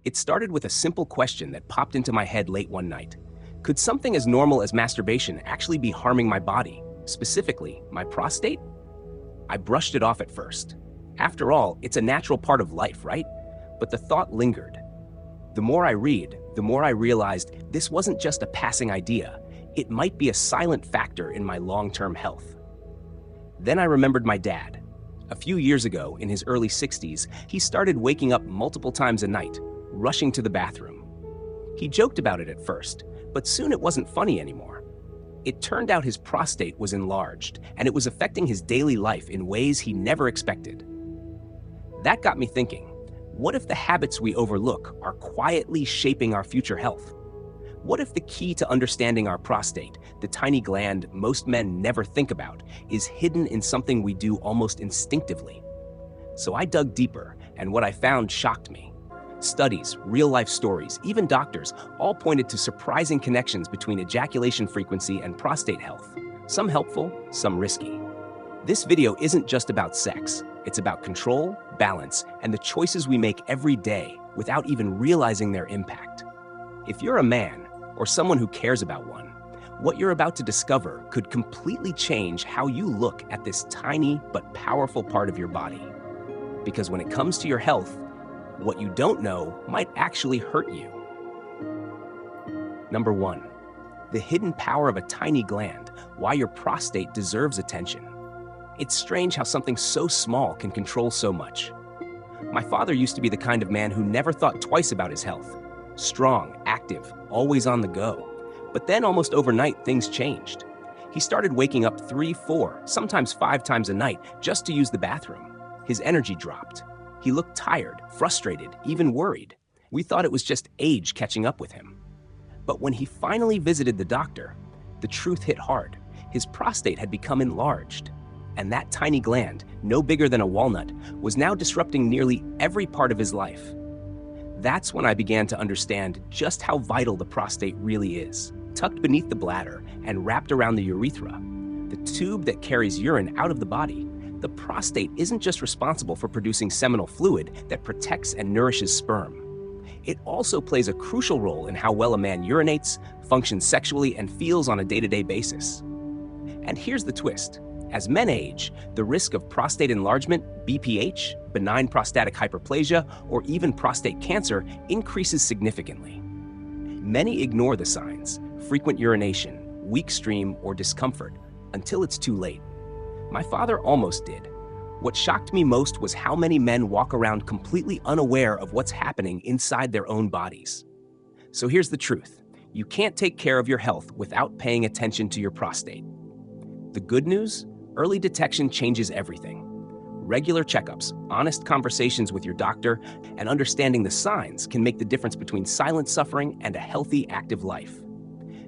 It started with a simple question that popped into my head late one night. Could something as normal as masturbation actually be harming my body, specifically my prostate? I brushed it off at first. After all, it's a natural part of life, right? But the thought lingered. The more I read, the more I realized this wasn't just a passing idea. It might be a silent factor in my long-term health. Then I remembered my dad. A few years ago, in his early 60s, he started waking up multiple times a night, rushing to the bathroom. He joked about it at first, but soon it wasn't funny anymore. It turned out his prostate was enlarged, and it was affecting his daily life in ways he never expected. That got me thinking, what if the habits we overlook are quietly shaping our future health? What if the key to understanding our prostate, the tiny gland most men never think about, is hidden in something we do almost instinctively? So I dug deeper, and what I found shocked me. Studies, real-life stories, even doctors, all pointed to surprising connections between ejaculation frequency and prostate health. Some helpful, some risky. This video isn't just about sex. It's about control, balance, and the choices we make every day without even realizing their impact. If you're a man, or someone who cares about one, what you're about to discover could completely change how you look at this tiny but powerful part of your body. Because when it comes to your health, what you don't know might actually hurt you. Number 1, the hidden power of a tiny gland, why your prostate deserves attention. It's strange how something so small can control so much. My father used to be the kind of man who never thought twice about his health. Strong, active, always on the go. But then almost overnight, things changed. He started waking up 3, 4, sometimes 5 times a night just to use the bathroom. His energy dropped. He looked tired, frustrated, even worried. We thought it was just age catching up with him. But when he finally visited the doctor, the truth hit hard. His prostate had become enlarged. And that tiny gland, no bigger than a walnut, was now disrupting nearly every part of his life. That's when I began to understand just how vital the prostate really is. Tucked beneath the bladder and wrapped around the urethra, the tube that carries urine out of the body, the prostate isn't just responsible for producing seminal fluid that protects and nourishes sperm. It also plays a crucial role in how well a man urinates, functions sexually, and feels on a day-to-day basis. And here's the twist. As men age, the risk of prostate enlargement, BPH, benign prostatic hyperplasia, or even prostate cancer increases significantly. Many ignore the signs, frequent urination, weak stream, or discomfort, until it's too late. My father almost did. What shocked me most was how many men walk around completely unaware of what's happening inside their own bodies. So here's the truth. You can't take care of your health without paying attention to your prostate. The good news? Early detection changes everything. Regular checkups, honest conversations with your doctor, and understanding the signs can make the difference between silent suffering and a healthy, active life.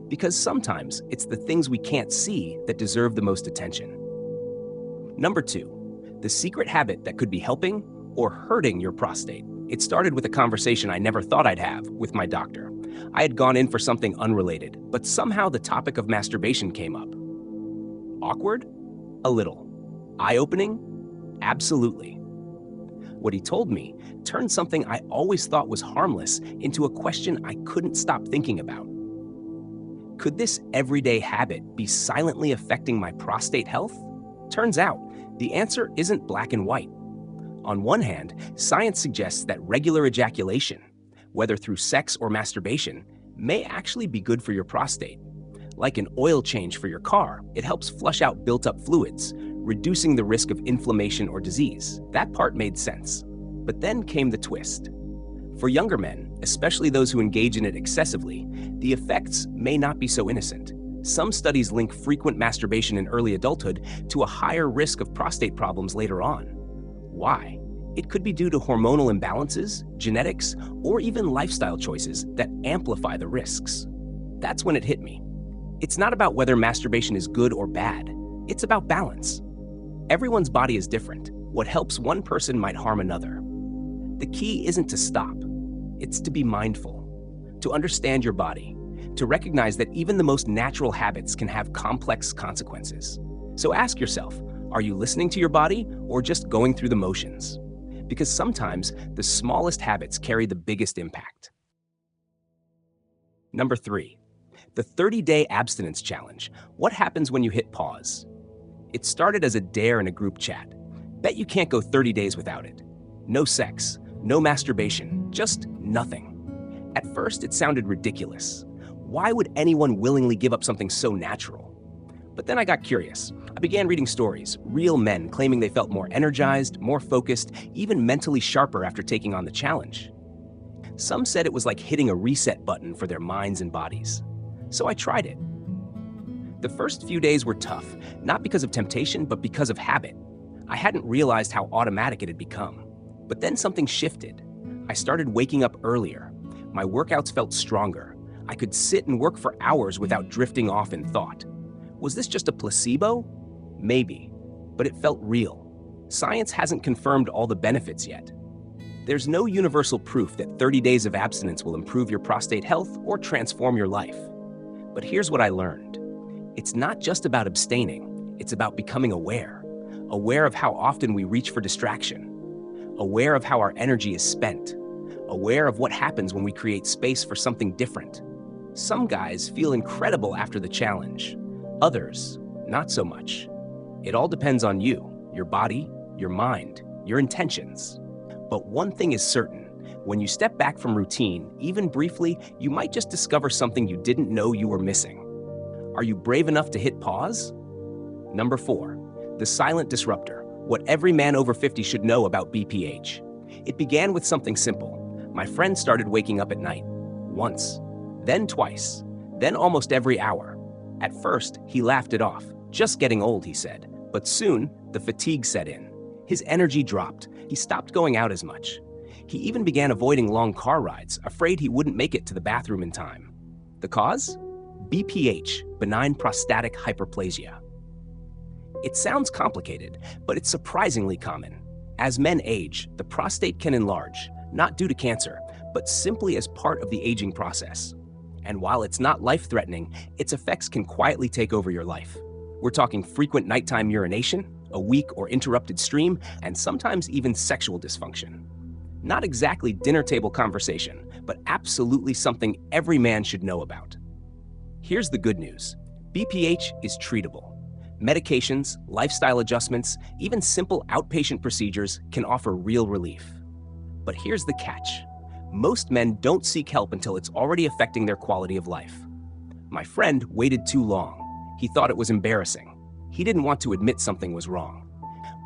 Because sometimes it's the things we can't see that deserve the most attention. Number 2, the secret habit that could be helping or hurting your prostate. It started with a conversation I never thought I'd have with my doctor. I had gone in for something unrelated, but somehow the topic of masturbation came up. Awkward? A little. Eye-opening? Absolutely. What he told me turned something I always thought was harmless into a question I couldn't stop thinking about. Could this everyday habit be silently affecting my prostate health? Turns out, the answer isn't black and white. On one hand, science suggests that regular ejaculation, whether through sex or masturbation, may actually be good for your prostate. Like an oil change for your car, it helps flush out built-up fluids, reducing the risk of inflammation or disease. That part made sense. But then came the twist. For younger men, especially those who engage in it excessively, the effects may not be so innocent. Some studies link frequent masturbation in early adulthood to a higher risk of prostate problems later on. Why? It could be due to hormonal imbalances, genetics, or even lifestyle choices that amplify the risks. That's when it hit me. It's not about whether masturbation is good or bad. It's about balance. Everyone's body is different. What helps one person might harm another. The key isn't to stop. It's to be mindful, to understand your body, to recognize that even the most natural habits can have complex consequences. So ask yourself, are you listening to your body or just going through the motions? because sometimes the smallest habits carry the biggest impact. Number 3, the 30-day abstinence challenge. What happens when you hit pause? It started as a dare in a group chat. Bet you can't go 30 days without it. No sex, no masturbation, just nothing. At first, it sounded ridiculous. Why would anyone willingly give up something so natural? But then I got curious. I began reading stories, real men claiming they felt more energized, more focused, even mentally sharper after taking on the challenge. Some said it was like hitting a reset button for their minds and bodies. So I tried it. The first few days were tough, not because of temptation, but because of habit. I hadn't realized how automatic it had become. But then something shifted. I started waking up earlier. My workouts felt stronger. I could sit and work for hours without drifting off in thought. Was this just a placebo? Maybe, but it felt real. Science hasn't confirmed all the benefits yet. There's no universal proof that 30 days of abstinence will improve your prostate health or transform your life. But here's what I learned. It's not just about abstaining, it's about becoming aware. Aware of how often we reach for distraction. Aware of how our energy is spent. Aware of what happens when we create space for something different. Some guys feel incredible after the challenge. Others, not so much. It all depends on you, your body, your mind, your intentions. But one thing is certain. When you step back from routine, even briefly, you might just discover something you didn't know you were missing. Are you brave enough to hit pause? Number 4, the silent disruptor. What every man over 50 should know about BPH. It began with something simple. My friend started waking up at night. Once, then twice, then almost every hour. At first, he laughed it off. Just getting old, he said. But soon, the fatigue set in. His energy dropped. He stopped going out as much. He even began avoiding long car rides, afraid he wouldn't make it to the bathroom in time. The cause? BPH, benign prostatic hyperplasia. It sounds complicated, but it's surprisingly common. As men age, the prostate can enlarge, not due to cancer, but simply as part of the aging process. And while it's not life-threatening, its effects can quietly take over your life. We're talking frequent nighttime urination, a weak or interrupted stream, and sometimes even sexual dysfunction. Not exactly dinner table conversation, but absolutely something every man should know about. Here's the good news. BPH is treatable. Medications, lifestyle adjustments, even simple outpatient procedures can offer real relief. But here's the catch. Most men don't seek help until it's already affecting their quality of life. My friend waited too long. He thought it was embarrassing. He didn't want to admit something was wrong.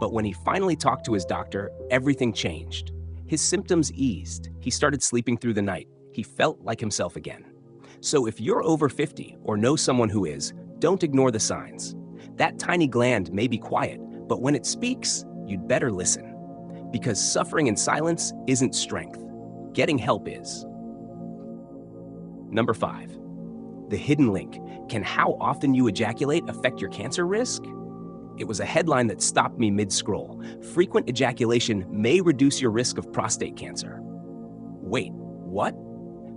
But when he finally talked to his doctor, everything changed. His symptoms eased. He started sleeping through the night. He felt like himself again. So if you're over 50 or know someone who is, don't ignore the signs. That tiny gland may be quiet, but when it speaks, you'd better listen. Because suffering in silence isn't strength. Getting help is. Number 5, the hidden link. Can how often you ejaculate affect your cancer risk? It was a headline that stopped me mid-scroll. Frequent ejaculation may reduce your risk of prostate cancer. Wait, what?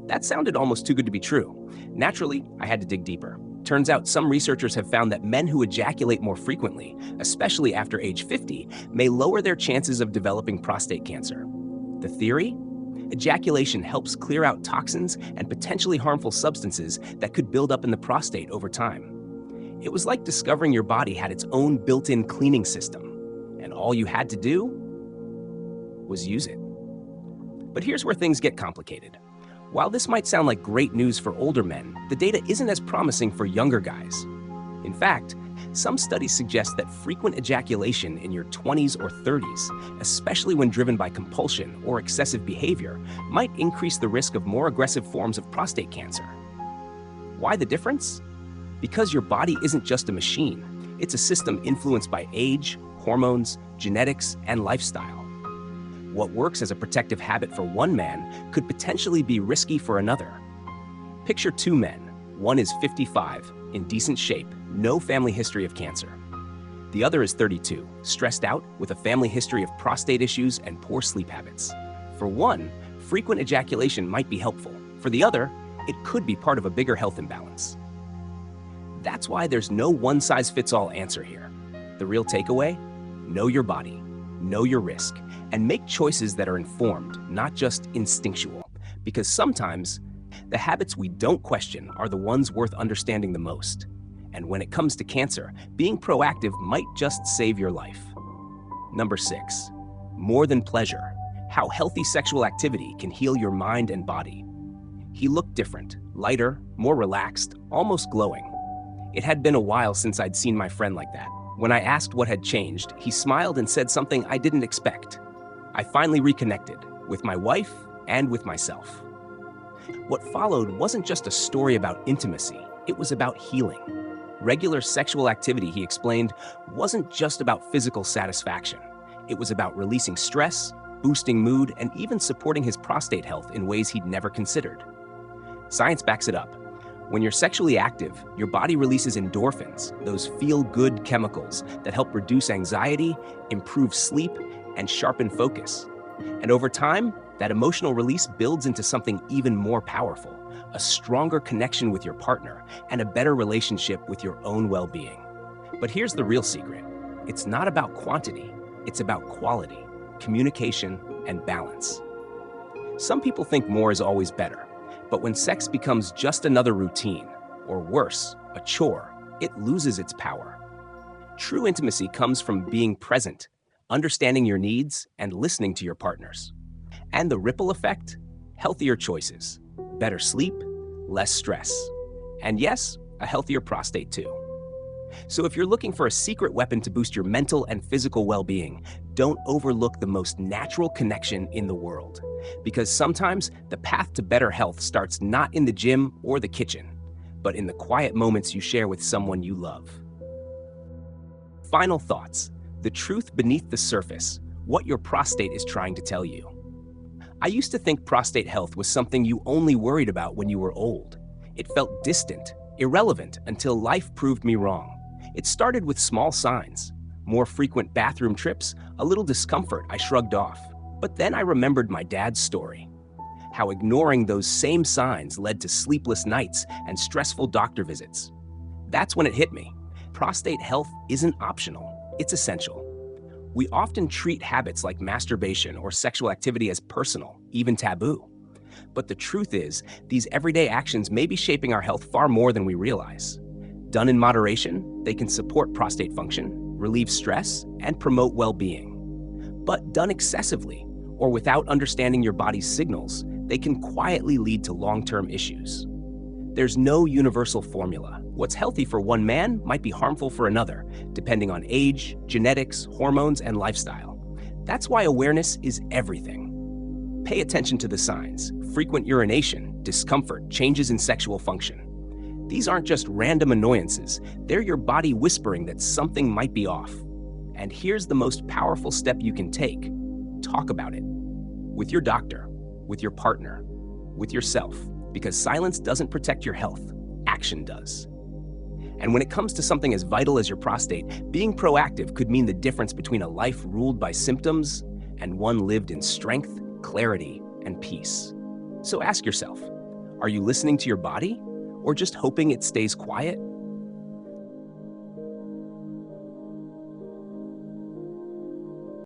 That sounded almost too good to be true. Naturally, I had to dig deeper. Turns out some researchers have found that men who ejaculate more frequently, especially after age 50, may lower their chances of developing prostate cancer. The theory? Ejaculation helps clear out toxins and potentially harmful substances that could build up in the prostate over time. It was like discovering your body had its own built-in cleaning system, and all you had to do was use it. But here's where things get complicated. While this might sound like great news for older men, the data isn't as promising for younger guys. In fact, some studies suggest that frequent ejaculation in your 20s or 30s, especially when driven by compulsion or excessive behavior, might increase the risk of more aggressive forms of prostate cancer. Why the difference? Because your body isn't just a machine. It's a system influenced by age, hormones, genetics, and lifestyle. What works as a protective habit for one man could potentially be risky for another. Picture 2 men. One is 55, in decent shape, no family history of cancer. The other is 32, stressed out, with a family history of prostate issues and poor sleep habits. For one, frequent ejaculation might be helpful. For the other, it could be part of a bigger health imbalance. That's why there's no one-size-fits-all answer here. The real takeaway? Know your body. know your risk, and make choices that are informed, not just instinctual. Because sometimes, the habits we don't question are the ones worth understanding the most. And when it comes to cancer, being proactive might just save your life. Number 6, more than pleasure. How healthy sexual activity can heal your mind and body. He looked different, lighter, more relaxed, almost glowing. It had been a while since I'd seen my friend like that. When I asked what had changed, he smiled and said something I didn't expect. I finally reconnected with my wife and with myself. What followed wasn't just a story about intimacy, it was about healing. Regular sexual activity, he explained, wasn't just about physical satisfaction. It was about releasing stress, boosting mood, and even supporting his prostate health in ways he'd never considered. Science backs it up. When you're sexually active, your body releases endorphins, those feel-good chemicals that help reduce anxiety, improve sleep, and sharpen focus. And over time, that emotional release builds into something even more powerful, a stronger connection with your partner and a better relationship with your own well-being. But here's the real secret. It's not about quantity, it's about quality, communication, and balance. Some people think more is always better, but when sex becomes just another routine, or worse, a chore, it loses its power. True intimacy comes from being present, understanding your needs, and listening to your partners. And the ripple effect? Healthier choices, better sleep, less stress, and yes, a healthier prostate too. So if you're looking for a secret weapon to boost your mental and physical well-being, don't overlook the most natural connection in the world. Because sometimes the path to better health starts not in the gym or the kitchen, but in the quiet moments you share with someone you love. Final thoughts, the truth beneath the surface, what your prostate is trying to tell you. I used to think prostate health was something you only worried about when you were old. It felt distant, irrelevant, until life proved me wrong. It started with small signs, more frequent bathroom trips, a little discomfort I shrugged off. But then I remembered my dad's story, how ignoring those same signs led to sleepless nights and stressful doctor visits. That's when it hit me. Prostate health isn't optional, it's essential. We often treat habits like masturbation or sexual activity as personal, even taboo. But the truth is, these everyday actions may be shaping our health far more than we realize. Done in moderation, they can support prostate function, relieve stress, and promote well-being. But done excessively, or without understanding your body's signals, they can quietly lead to long-term issues. There's no universal formula. What's healthy for one man might be harmful for another, depending on age, genetics, hormones, and lifestyle. That's why awareness is everything. Pay attention to the signs: frequent urination, discomfort, changes in sexual function. These aren't just random annoyances, they're your body whispering that something might be off. And here's the most powerful step you can take: talk about it. With your doctor, with your partner, with yourself. Because silence doesn't protect your health, action does. And when it comes to something as vital as your prostate, being proactive could mean the difference between a life ruled by symptoms and one lived in strength, clarity, and peace. So ask yourself, are you listening to your body or just hoping it stays quiet?